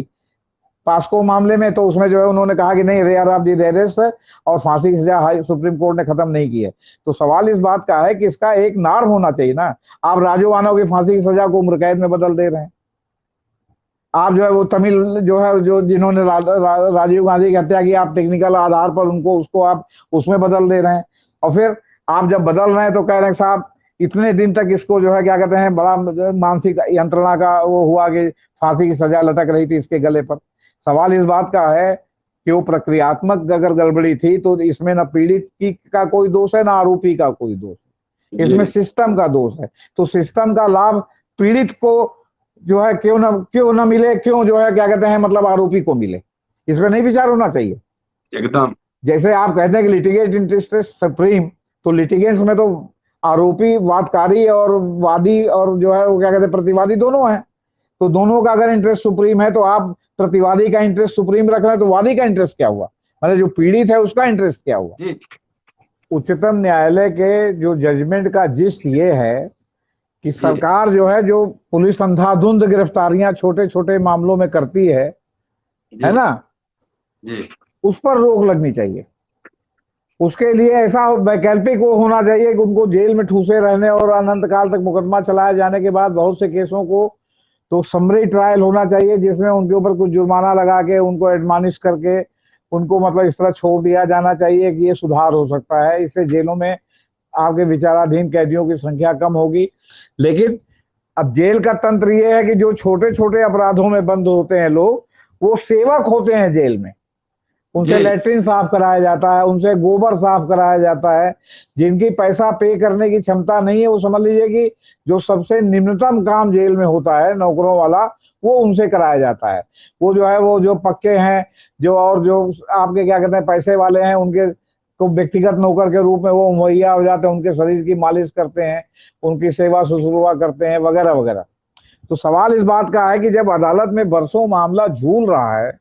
S2: पास्को मामले में, तो उसमें जो है उन्होंने कहा कि नहीं रेयर ऑफ द रेयरेस्ट है और फांसी की सजा हाई सुप्रीम कोर्ट ने खत्म नहीं की है। तो सवाल इस बात का है कि इसका एक नार होना चाहिए ना। आप राजीव मानव की फांसी की सजा को उम्र कैद में बदल दे रहे हैं। आप जो है वो तमिल जो है जो जिन्होंने राजीव गांधी की हत्या की, आप टेक्निकल आधार पर उनको उसको आप उसमें बदल दे रहे हैं। और फिर आप जब बदल रहे हैं तो कह रहे हैं साहब इतने दिन तक इसको जो है क्या कहते हैं बड़ा मानसिक यंत्रणा का वो हुआ कि फांसी की सजा लटक रही थी इसके गले पर। सवाल इस बात का है कि वो प्रक्रियात्मक अगर गड़बड़ी थी तो इसमें न पीड़ित की का कोई दोष है, ना आरोपी का कोई दोष है, इसमें सिस्टम का दोष है। तो सिस्टम का लाभ पीड़ित को जो है क्यों ना मिले, क्यों जो है क्या कहते हैं मतलब आरोपी को मिले, इसमें नहीं विचार होना चाहिए
S1: एकदम।
S2: जैसे आप कहते हैं कि लिटिगेंट इंटरेस्ट सुप्रीम, तो लिटिगेंट्स में तो आरोपी वादकारी और वादी और जो है वो क्या कहते हैं प्रतिवादी दोनों हैं। तो दोनों का अगर इंटरेस्ट सुप्रीम है तो आप प्रतिवादी का इंटरेस्ट सुप्रीम रख रहे हैं, तो वादी का इंटरेस्ट क्या हुआ? मतलब जो पीड़ित है उसका इंटरेस्ट क्या हुआ? उच्चतम न्यायालय के जो जजमेंट का जिस्ट ये है कि सरकार जो है जो पुलिस अंधाधुंध गिरफ्तारियां छोटे छोटे मामलों में करती है ना, उस पर रोक लगनी चाहिए। उसके लिए ऐसा वैकल्पिक वो होना चाहिए कि उनको जेल में ठूसे रहने और अनंत काल तक मुकदमा चलाए जाने के बाद बहुत से केसों को तो समरी ट्रायल होना चाहिए, जिसमें उनके ऊपर कुछ जुर्माना लगा के उनको एडमॉनिश करके उनको मतलब इस तरह छोड़ दिया जाना चाहिए कि ये सुधार हो सकता है। इससे जेलों में आपके विचाराधीन कैदियों की संख्या कम होगी। लेकिन अब जेल का तंत्र ये है कि जो छोटे छोटे अपराधों में बंद होते हैं लोग, वो सेवक होते हैं जेल में। उनसे
S1: जी
S2: लेटरिन साफ कराया जाता है, उनसे गोबर साफ कराया जाता है। जिनकी पैसा पे करने की क्षमता नहीं है, वो समझ लीजिए कि जो सबसे निम्नतम काम जेल में होता है नौकरों वाला, वो उनसे कराया जाता है। वो जो है वो जो पक्के हैं, जो और जो आपके क्या कहते हैं पैसे वाले हैं, उनके को व्यक्तिगत नौकर के रूप में वो मुहैया हो जाते हैं, उनके शरीर की मालिश करते हैं, उनकी सेवा शुश्रूषा करते हैं वगैरह वगैरह। तो सवाल इस बात का है कि जब अदालत में बरसों मामला झूल रहा है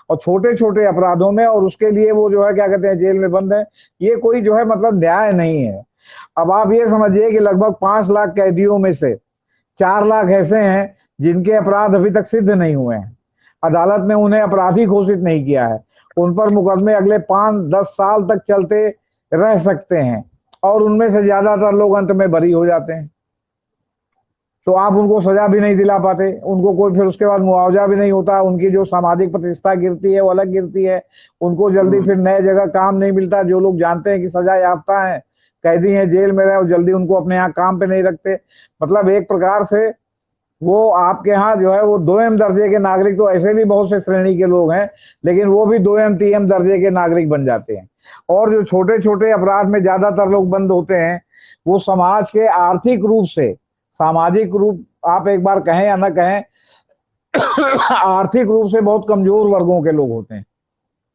S2: और छोटे छोटे अपराधों में, और उसके लिए वो जो है क्या कहते हैं जेल में बंद है, ये कोई जो है मतलब न्याय नहीं है। अब आप ये समझिए कि लगभग 5 लाख कैदियों में से 4 लाख ऐसे हैं जिनके अपराध अभी तक सिद्ध नहीं हुए हैं, अदालत ने उन्हें अपराधी घोषित नहीं किया है, उन पर मुकदमे अगले 5-10 साल तक चलते रह सकते हैं, और उनमें से ज्यादातर लोग अंत में बरी हो जाते हैं। तो आप उनको सजा भी नहीं दिला पाते, उनको कोई फिर उसके बाद मुआवजा भी नहीं होता, उनकी जो सामाजिक प्रतिष्ठा गिरती है वो अलग गिरती है, उनको जल्दी फिर नए जगह काम नहीं मिलता। जो लोग जानते हैं कि सजा याफ्ता है, कैदी हैं, जेल में रहे, और जल्दी उनको अपने यहाँ काम पे नहीं रखते। मतलब एक प्रकार से वो आपके यहाँ जो है वो 2M दर्जे के नागरिक, तो ऐसे भी बहुत से श्रेणी के लोग हैं, लेकिन वो भी 2M 3M दर्जे के नागरिक बन जाते हैं। और जो छोटे छोटे अपराध में ज्यादातर लोग बंद होते हैं, वो समाज के आर्थिक रूप से, सामाजिक रूप, आप एक बार कहें या ना कहें, आर्थिक रूप से बहुत कमजोर वर्गों के लोग होते हैं।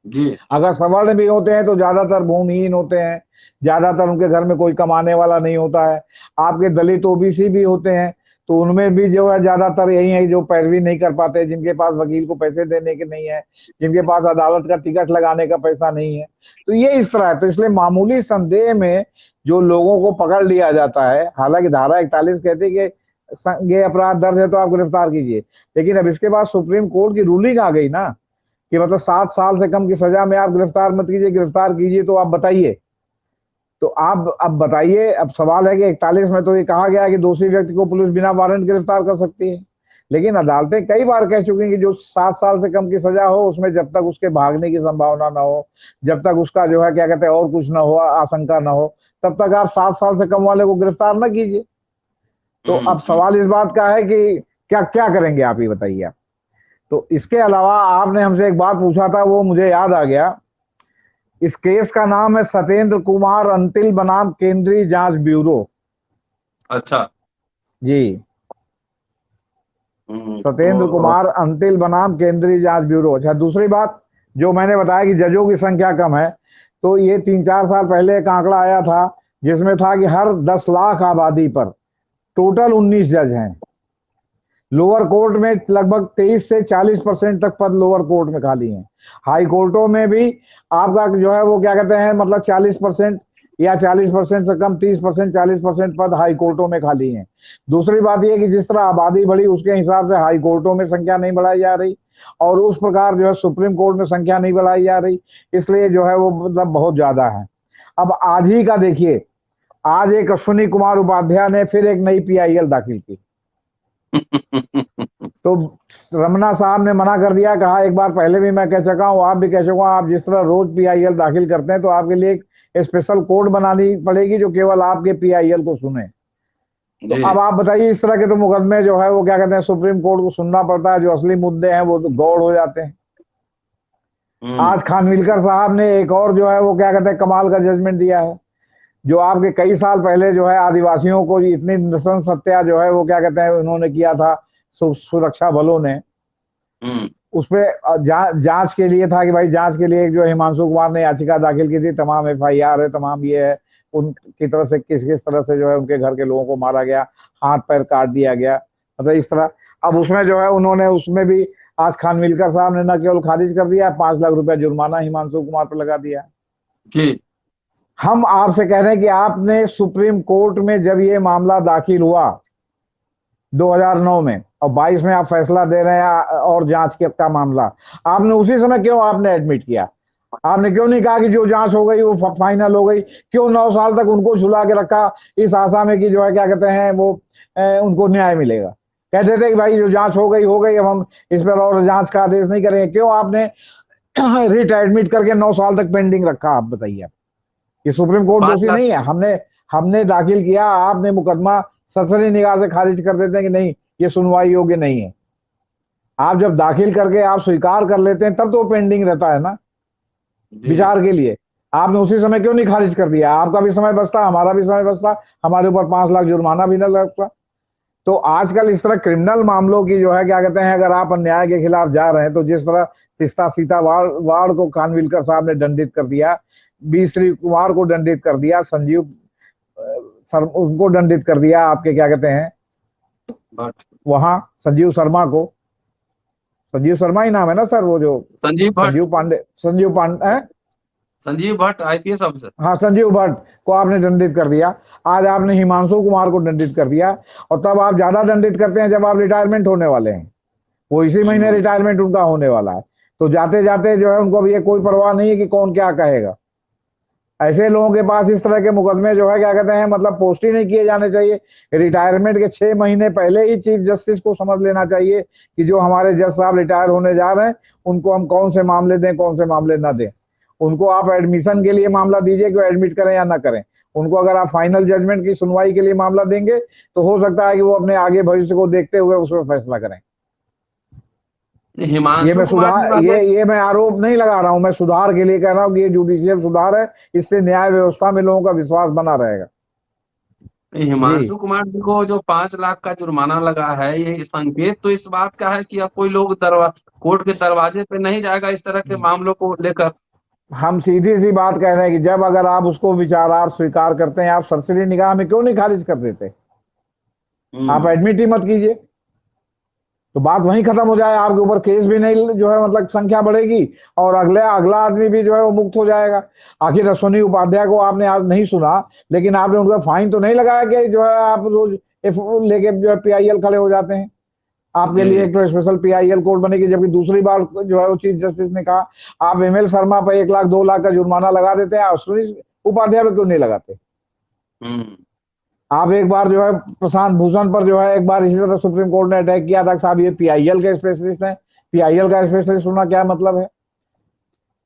S1: जी
S2: अगर सवर्ण भी होते हैं तो ज्यादातर भूमिहीन होते हैं, ज्यादातर उनके घर में कोई कमाने वाला नहीं होता है। आपके दलित ओबीसी भी होते हैं, तो उनमें भी जो है ज्यादातर यही है जो पैरवी नहीं कर पाते, जिनके पास वकील को पैसे देने के नहीं है, जिनके पास अदालत का टिकट लगाने का पैसा नहीं है। तो ये इस तरह है। तो इसलिए मामूली संदेह में जो लोगों को पकड़ लिया जाता है, हालांकि धारा 41 कहती है कि ये अपराध दर्ज है तो आप गिरफ्तार कीजिए, लेकिन अब इसके बाद सुप्रीम कोर्ट की रूलिंग आ गई ना कि मतलब 7 साल से कम की सजा में आप गिरफ्तार मत कीजिए, गिरफ्तार कीजिए तो आप बताइए। तो आप अब बताइए, अब सवाल है कि 41 में तो ये कहा गया है कि दोषी व्यक्ति को पुलिस बिना वारंट गिरफ्तार कर सकती है, लेकिन अदालतें कई बार कह चुकी हैं कि जो 7 साल से कम की सजा हो, उसमें जब तक उसके भागने की संभावना ना हो, जब तक उसका जो है क्या कहते हैं और कुछ ना हो, आशंका ना हो, तब तक आप 7 साल से कम वाले को गिरफ्तार ना कीजिए। तो अब सवाल इस बात का है कि क्या क्या करेंगे आप, ये बताइए आप। तो इसके अलावा आपने हमसे एक बात पूछा था, वो मुझे याद आ गया। इस केस का नाम है सत्येंद्र कुमार अंतिल बनाम केंद्रीय जांच ब्यूरो।
S1: अच्छा।
S2: जी, सत्येंद्र
S1: तो
S2: कुमार अंतिल बनाम केंद्रीय जांच ब्यूरो। अच्छा, दूसरी बात जो मैंने बताया कि जजों की संख्या कम है, तो ये 3-4 साल पहले एक आंकड़ा आया था जिसमें था कि हर 10 लाख आबादी पर टोटल 19 जज हैं। लोअर कोर्ट में लगभग 23 से 40% तक पद लोअर कोर्ट में खाली हैं। हाई कोर्टों में भी आपका जो है वो क्या कहते हैं मतलब 40% या 40% से कम, 30%, 40% पद हाई कोर्टों में खाली हैं। दूसरी बात यह कि जिस तरह आबादी बढ़ी उसके हिसाब से हाई कोर्टों में संख्या नहीं बढ़ाई जा रही, और उस प्रकार जो है सुप्रीम कोर्ट में संख्या नहीं बढ़ाई जा रही, इसलिए जो है वो मतलब बहुत ज्यादा है। अब आज ही का देखिए, आज एक अश्विनी कुमार उपाध्याय ने फिर एक नई PIL दाखिल की। तो रमना साहब ने मना कर दिया, कहा एक बार पहले भी मैं कह चुका हूं, आप भी कह चुका हूं, आप जिस तरह रोज PIL दाखिल करते हैं तो आपके लिए एक स्पेशल कोड बनानी पड़ेगी जो केवल आपके PIL को सुने। तो अब आप बताइए, इस तरह के तो मुकदमे जो है वो क्या कहते हैं सुप्रीम कोर्ट को सुनना पड़ता है, जो असली मुद्दे हैं वो तो गौड़ हो जाते हैं। आज खानविलकर साहब ने एक और जो है वो क्या कहते हैं कमाल का जजमेंट दिया है, जो आपके कई साल पहले जो है आदिवासियों को इतनी नृशंस हत्या जो है वो क्या कहते हैं उन्होंने किया था, सुरक्षा बलों ने, उसपे जांच के लिए था कि भाई जांच के लिए जो हिमांशु कुमार ने याचिका दाखिल की थी, तमाम FIR है, तमाम ये है, उनकी तरफ से किस किस तरह से जो है उनके घर के लोगों को मारा गया, हाथ पैर काट दिया गया, मतलब इस तरह। अब उसमें जो है उन्होंने उसमें भी आज खानविलकर साहब ने न केवल खारिज कर दिया, 5 लाख रुपया जुर्माना हिमांशु कुमार पर लगा दिया।
S1: जी
S2: हम आपसे कह रहे हैं कि आपने सुप्रीम कोर्ट में जब ये मामला दाखिल हुआ 2009 में और 22 में आप फैसला दे रहे हैं और जांच के का मामला, आपने उसी समय क्यों आपने एडमिट किया? आपने क्यों नहीं कहा कि जो जांच हो गई वो फाइनल हो गई? क्यों 9 साल तक उनको झुला के रखा इस आशा में कि जो है क्या कहते हैं वो उनको न्याय मिलेगा? कहते थे कि भाई जो जांच हो गई, अब हम इस पर और जांच का आदेश नहीं करेंगे। क्यों आपने रिट एडमिट करके 9 साल तक पेंडिंग रखा? आप बताइए। ये सुप्रीम कोर्ट
S1: पांच
S2: दोषी
S1: लाख
S2: नहीं है, हमने दाखिल किया, आपने मुकदमा ससरी निगाह से खारिज कर देते हैं कि नहीं ये सुनवाई योग्य नहीं है। आप जब दाखिल करके आप स्वीकार कर लेते हैं तब तो पेंडिंग रहता है ना।
S1: जी।
S2: विचार के लिए। आपने उसी समय क्यों नहीं खारिज कर दिया? आपका भी समय बचता, हमारा भी समय बचता, हमारे ऊपर 5 लाख जुर्माना भी न लगता। तो आजकल इस तरह क्रिमिनल मामलों की जो है क्या कहते हैं, अगर आप अन्याय के खिलाफ जा रहे हैं तो जिस तरह तिस्ता सीता वाड़ को खानविलकर साहब ने दंडित कर दिया, बी श्री कुमार को दंडित कर दिया, संजीव सर उनको दंडित कर दिया, आपके क्या कहते हैं
S1: भट्ट।
S2: वहां संजीव शर्मा को, संजीव शर्मा ही नाम है ना सर, वो जो
S1: संजीव भट्ट।
S2: संजीव पांडे है।
S1: संजीव भट्ट आईपीएस अफसर।
S2: हाँ, संजीव भट्ट को आपने दंडित कर दिया। आज आपने हिमांशु कुमार को दंडित कर दिया, और तब आप ज्यादा दंडित करते हैं जब आप रिटायरमेंट होने वाले हैं। वो इसी महीने
S1: हम्म।
S2: रिटायरमेंट उनका होने वाला है। तो जाते जाते जो है उनको भी ये कोई परवाह नहीं है कि कौन क्या कहेगा। ऐसे लोगों के पास इस तरह के मुकदमे जो है क्या कहते हैं, मतलब पोस्ट ही नहीं किए जाने चाहिए। रिटायरमेंट के 6 महीने पहले ही चीफ जस्टिस को समझ लेना चाहिए कि जो हमारे जज साहब रिटायर होने जा रहे हैं उनको हम कौन से मामले दें, कौन से मामले ना दें। उनको आप एडमिशन के लिए मामला दीजिए कि वो एडमिट करें या ना करें। उनको अगर आप फाइनल जजमेंट की सुनवाई के लिए मामला देंगे तो हो सकता है कि वो अपने आगे भविष्य को देखते हुए उस पर फैसला करें। ये
S1: हिमांशु
S2: मैं
S1: कुमार जी
S2: सुधार
S1: वाले।
S2: ये मैं आरोप नहीं लगा रहा हूं, मैं सुधार के लिए कह रहा हूं कि ये जुडिशियल सुधार है, इससे न्याय व्यवस्था में लोगों का विश्वास बना रहेगा। जी
S1: हिमांशु कुमार जी को जो 5 लाख का जुर्माना लगा है, ये संकेत तो इस बात का है कि अब कोई लोग कोर्ट के दरवाजे पे नहीं जाएगा इस तरह के मामलों को लेकर।
S2: हम सीधी सी बात कह रहे हैं कि जब अगर आप उसको विचारार्थ स्वीकार करते हैं, आप सरसरी निगाह में क्यों नहीं खारिज कर देते? आप
S1: हम्म।
S2: एडमिट ही मत कीजिए, तो बात वहीं खत्म हो जाए, आपके ऊपर केस भी नहीं जो है मतलब संख्या बढ़ेगी, और अगला आदमी भी जो है वो मुक्त हो जाएगा। आखिर अश्विनी उपाध्याय को आपने आज नहीं सुना, लेकिन आपने उनका फाइन तो नहीं लगाया कि जो है आप रोज लेके जो है पीआईएल खड़े हो जाते हैं। आपके लिए
S1: जी।
S2: एक तो स्पेशल पीआईएल कोर्ट बनेगी, जबकि दूसरी बार जो है वो चीफ जस्टिस ने कहा आप एमएल शर्मा पर 1 लाख 2 लाख का जुर्माना लगा देते हैं, अश्विनी उपाध्याय पर क्यों नहीं लगाते?
S1: हम्म।
S2: आप एक बार जो है प्रशांत भूषण पर जो है एक बार इसी तरह सुप्रीम कोर्ट ने अटैक किया था, साहब ये पीआईएल के स्पेशलिस्ट हैं, पीआईएल का स्पेशलिस्ट होना क्या मतलब है?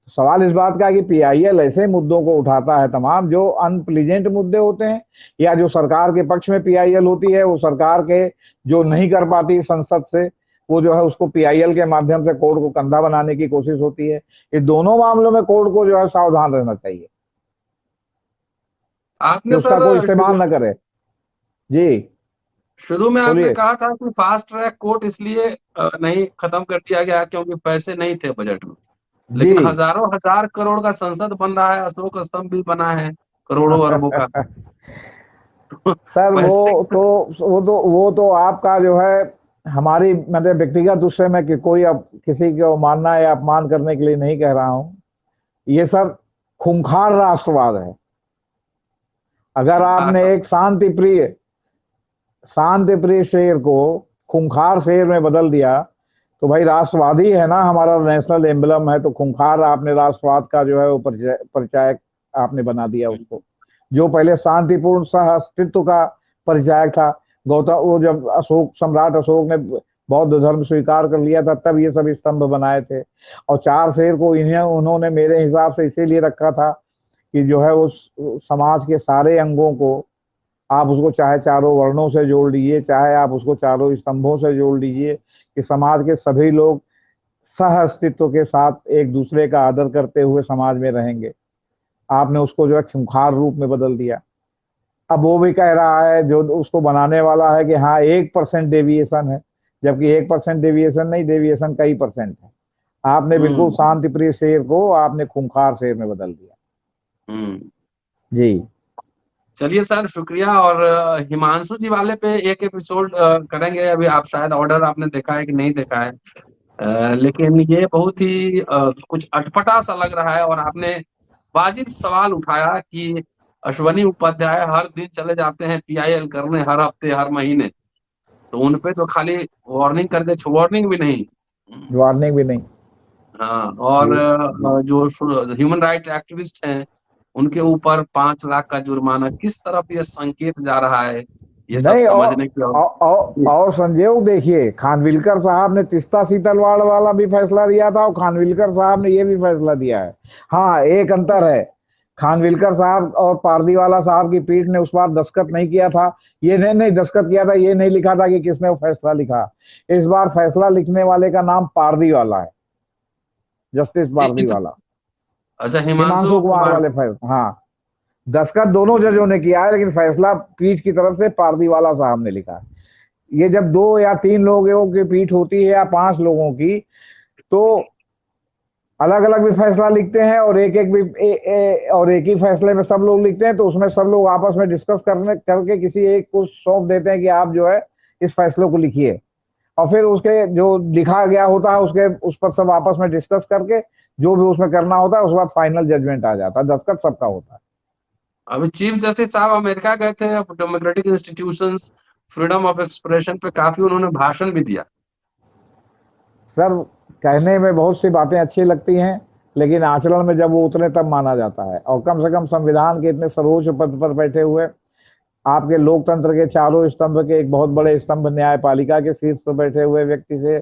S2: सवाल इस बात का है कि पीआईएल ऐसे मुद्दों को उठाता है तमाम जो अनप्लीजेंट मुद्दे होते हैं, या जो सरकार के पक्ष में पीआईएल होती है, वो सरकार के जो नहीं कर पाती संसद से, वो जो है उसको पीआईएल के माध्यम से कोर्ट को कंधा बनाने की कोशिश होती है। ये दोनों मामलों में कोर्ट को जो है सावधान रहना चाहिए कि
S1: आपने
S2: उसका कोई
S1: सर
S2: इस्तेमाल न करे। जी
S1: शुरू में आपने
S2: बोलिए।
S1: कहा था कि फास्ट ट्रैक कोर्ट इसलिए नहीं खत्म कर दिया गया क्योंकि पैसे नहीं थे बजट में।
S2: जी
S1: लेकिन हजारों हजार करोड़ का संसद बन रहा है, अशोक स्तंभ भी बना है करोड़ों अरबों का। तो
S2: सर
S1: पैसे।
S2: वो तो आपका जो है हमारी मतलब व्यक्तिगत उससे मैं कि कोई अब किसी को मानना या अपमान करने के लिए नहीं कह रहा हूं। ये सर खूंखार राष्ट्रवाद है। अगर आपने एक शांति प्रिय शेर को खूंखार शेर में बदल दिया तो भाई राष्ट्रवादी है ना, हमारा नेशनल एम्बलम है, तो खूंखार आपने राष्ट्रवाद का जो है वो परिचायक आपने बना दिया उसको, जो पहले शांतिपूर्ण सह अस्तित्व का परिचायक था। गौतम वो जब सम्राट अशोक ने बौद्ध धर्म स्वीकार कर लिया था तब ये सब स्तंभ बनाए थे। और चार शेर को इन्हें उन्होंने मेरे हिसाब से इसीलिए रखा था कि जो है वो समाज के सारे अंगों को आप उसको चाहे चारों वर्णों से जोड़ लीजिए, चाहे आप उसको चारों स्तंभों से जोड़ लीजिए, कि समाज के सभी लोग सह अस्तित्व के साथ एक दूसरे का आदर करते हुए समाज में रहेंगे। आपने उसको जो है खूंखार रूप में बदल दिया। अब वो भी कह रहा है जो उसको बनाने वाला है कि हाँ 1% डेविएशन है, जबकि 1% डेविएशन नहीं, डेविएशन कई परसेंट है। आपने बिल्कुल
S1: हम्म।
S2: शांति प्रिय शेर को आपने खूंखार शेर में बदल दिया।
S1: हम्म।
S2: जी
S1: चलिए सर, शुक्रिया। और हिमांशु जी वाले पे एक एपिसोड करेंगे। अभी आप शायद ऑर्डर आपने देखा है कि नहीं देखा है, लेकिन ये बहुत ही कुछ अटपटा सा लग रहा है। और आपने वाजिब सवाल उठाया कि अश्वनी उपाध्याय हर दिन चले जाते हैं पीआईएल करने, हर हफ्ते हर महीने, तो उन पे तो खाली वार्निंग कर दे, वार्निंग भी नहीं।
S2: वार्निंग भी नहीं।
S1: हाँ। और
S2: जी
S1: जो ह्यूमन राइट एक्टिविस्ट हैं उनके ऊपर 5 लाख का जुर्माना, किस तरफ ये संकेत जा रहा है, ये सब
S2: नहीं।
S1: समझने की।
S2: और संजय देखिए, खानविलकर साहब ने तिस्ता सीतलवाड़ वाला भी फैसला दिया था और खानविलकर साहब ने ये भी फैसला दिया है। हाँ एक अंतर है, खानविलकर साहब और पारदीवाला साहब की पीठ ने उस बार दस्तखत नहीं किया था, ये नहीं दस्तखत किया था, ये नहीं लिखा था कि किसने वो फैसला लिखा। इस बार फैसला लिखने वाले का नाम पारदीवाला है, जस्टिस
S1: अच्छा,
S2: पारदीवाला।
S1: अच्छा,
S2: हिमांशु
S1: हिमांशु
S2: कुमार
S1: कुमार।
S2: वाले फैसला, हाँ, दस्तखत दोनों जजों ने किया है, लेकिन फैसला पीठ की तरफ से पारदीवाला साहब ने लिखा है। ये जब 2 या 3 लोगों की पीठ होती है या 5 लोगों की, तो अलग अलग भी फैसला लिखते हैं, और एक एक भी और एक ही फैसले में सब लोग लिखते हैं, तो उसमें सब लोग आपस में डिस्कस करके किसी एक को सौंप देते हैं कि आप जो है इस फैसले को लिखिए, और फिर उसके जो लिखा गया होता है उसके उस पर सब आपस में डिस्कस करके जो भी उसमें करना होता है, उसके बाद फाइनल जजमेंट आ जाता है, दस्तखत सबका होता है।
S1: अभी चीफ जस्टिस साहब अमेरिका गए थे, democratic institutions, freedom of expression पे काफी उन्होंने भाषण भी दिया।
S2: सर, कहने में बहुत सी बातें अच्छी लगती हैं, लेकिन आचरण में जब वो उतरे तब माना जाता है। और कम से कम संविधान के इतने सर्वोच्च पद पर बैठे हुए, आपके लोकतंत्र के चारों स्तंभ के एक बहुत बड़े स्तंभ, न्यायपालिका के शीर्ष पर बैठे हुए व्यक्ति से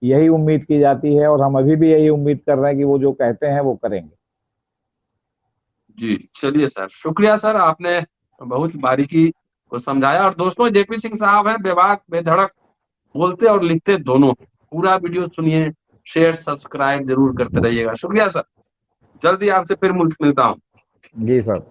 S2: यही उम्मीद की जाती है, और हम अभी भी यही उम्मीद कर रहे हैं कि वो जो कहते हैं वो करेंगे।
S1: जी, चलिए सर, शुक्रिया सर, आपने बहुत बारीकी को समझाया। और दोस्तों, जेपी सिंह साहब हैं, बेबाक बेधड़क बोलते और लिखते दोनों। पूरा वीडियो सुनिए, शेयर सब्सक्राइब जरूर करते रहिएगा। शुक्रिया सर, जल्दी आपसे फिर मिलता हूँ।
S2: जी सर।